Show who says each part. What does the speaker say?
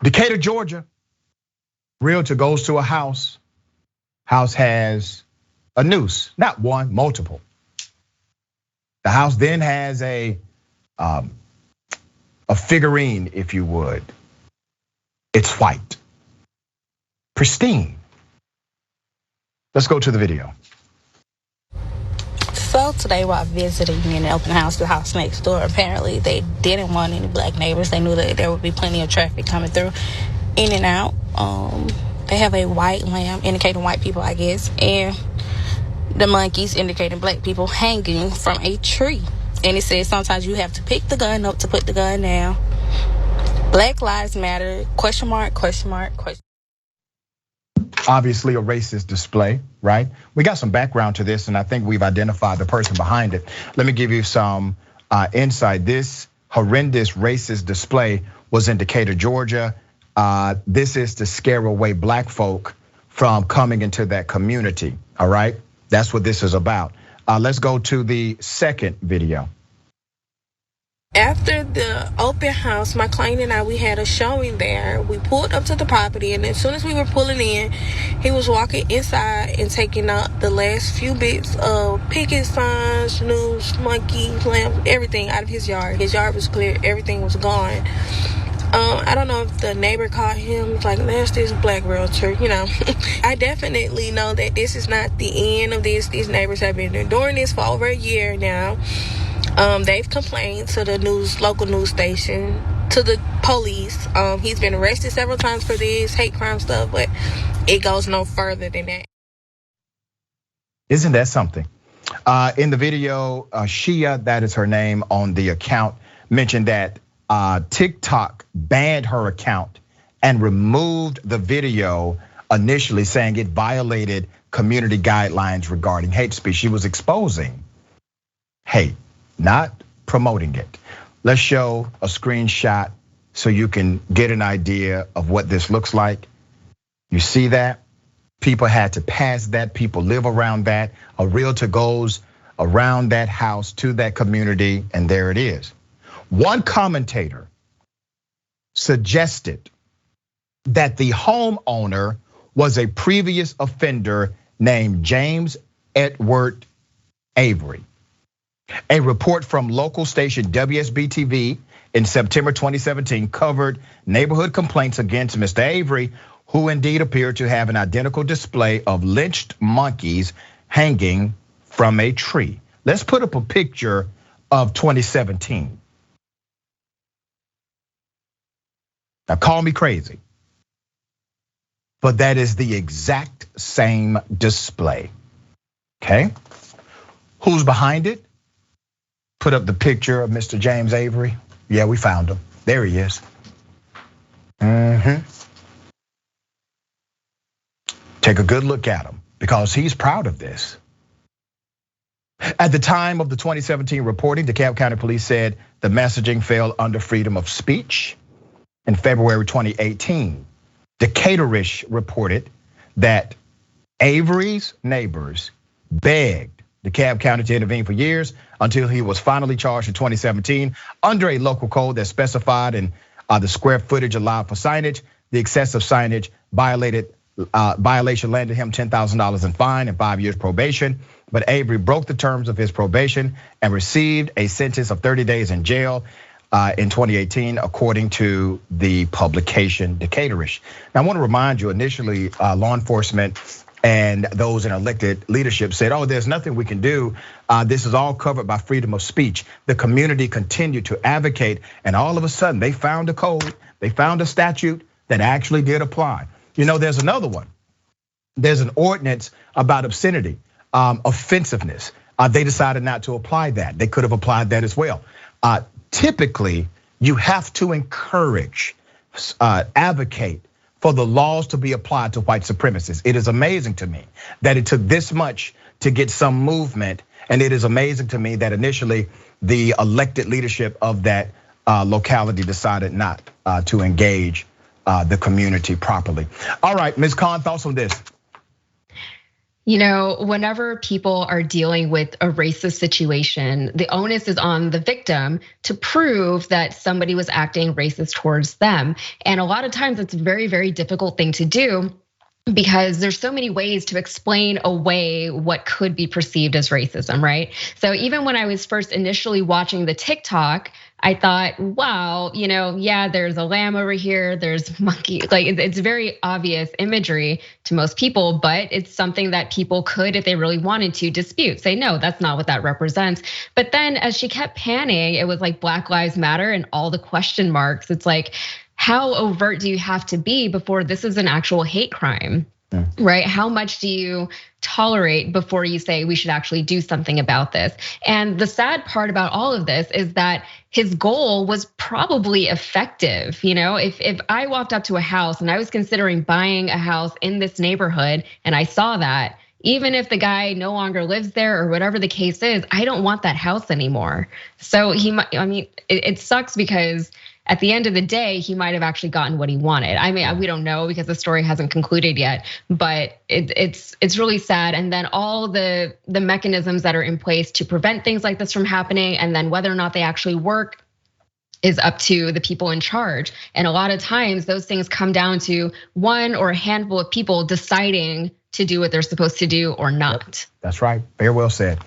Speaker 1: Decatur, Georgia. Realtor goes to a house. House has a noose, not one, multiple. The house then has a figurine, if you would. It's white, pristine. Let's go to the video.
Speaker 2: So today while visiting in the open house, the house next door, apparently they didn't want any black neighbors. They knew that there would be plenty of traffic coming through, in and out. They have a white lamb indicating white people, I guess, and the monkeys indicating black people hanging from a tree. And it says sometimes you have to pick the gun up to put the gun down. Black Lives Matter, question mark, question mark, question.
Speaker 1: Obviously a racist display, right? We got some background to this, and I think we've identified the person behind it. Let me give you some insight. This horrendous racist display was in Decatur, Georgia. This is to scare away black folk from coming into that community, all right? That's what this is about. Let's go to the second video.
Speaker 3: After the open house, my client and I, we had a showing there. We pulled up to the property, and as soon as we were pulling in, he was walking inside and taking out the last few bits of picket signs, noose, monkeys, lamp, everything out of his yard. His yard was clear, everything was gone. I don't know if the neighbor caught him, like, there's this black realtor, you know. I definitely know that this is not the end of this. These neighbors have been doing this for over a year now. They've complained to the local news station, to the police. He's been arrested several times for this hate crime stuff, but it goes no further than that.
Speaker 1: Isn't that something? In the video, Shia, that is her name on the account, mentioned that TikTok banned her account and removed the video initially, saying it violated community guidelines regarding hate speech. She was exposing hate, not promoting it. Let's show a screenshot so you can get an idea of what this looks like. You see that? People had to pass that. People live around that. A realtor goes around that house to that community, and there it is. One commentator suggested that the homeowner was a previous offender named James Edward Avery. A report from local station WSB-TV in September 2017 covered neighborhood complaints against Mr. Avery, who indeed appeared to have an identical display of lynched monkeys hanging from a tree. Let's put up a picture of 2017. Now call me crazy, but that is the exact same display, okay? Who's behind it? Put up the picture of Mr. James Avery. Yeah, we found him. There he is. Take a good look at him because he's proud of this. At the time of the 2017 reporting, DeKalb County Police said the messaging fell under freedom of speech. In February 2018, Decatur-ish reported that Avery's neighbors begged DeKalb County to intervene for years until he was finally charged in 2017 under a local code that specified in the square footage allowed for signage. The excessive signage violation landed him $10,000 in fine and 5 years probation. But Avery broke the terms of his probation and received a sentence of 30 days in jail in 2018, according to the publication Decatur-ish. Now, I want to remind you, initially, law enforcement and those in elected leadership said, oh, there's nothing we can do. This is all covered by freedom of speech. The community continued to advocate, and all of a sudden, they found a code, they found a statute that actually did apply. You know, there's another one. There's an ordinance about obscenity, offensiveness. They decided not to apply that. They could have applied that as well. Typically, you have to encourage, advocate for the laws to be applied to white supremacists. It is amazing to me that it took this much to get some movement, and it is amazing to me that initially the elected leadership of that locality decided not to engage the community properly. All right, Ms. Khan, thoughts on this?
Speaker 4: You know, whenever people are dealing with a racist situation, the onus is on the victim to prove that somebody was acting racist towards them. And a lot of times it's a very, very difficult thing to do, because there's so many ways to explain away what could be perceived as racism, right? So even when I was first initially watching the TikTok, I thought, wow, yeah, there's a lamb over here, there's monkey. Like, it's very obvious imagery to most people, but it's something that people could, if they really wanted to, dispute, say, no, that's not what that represents. But then as she kept panning, it was like Black Lives Matter and all the question marks. It's like, how overt do you have to be before this is an actual hate crime? Right? How much do you tolerate before you say we should actually do something about this? And the sad part about all of this is that his goal was probably effective. If I walked up to a house and I was considering buying a house in this neighborhood and I saw that, even if the guy no longer lives there or whatever the case is, I don't want that house anymore. So it sucks because at the end of the day, he might have actually gotten what he wanted. I mean, we don't know because the story hasn't concluded yet, but it's really sad. And then all the mechanisms that are in place to prevent things like this from happening, and then whether or not they actually work, is up to the people in charge. And a lot of times those things come down to one or a handful of people deciding to do what they're supposed to do or not.
Speaker 1: That's right, very well said.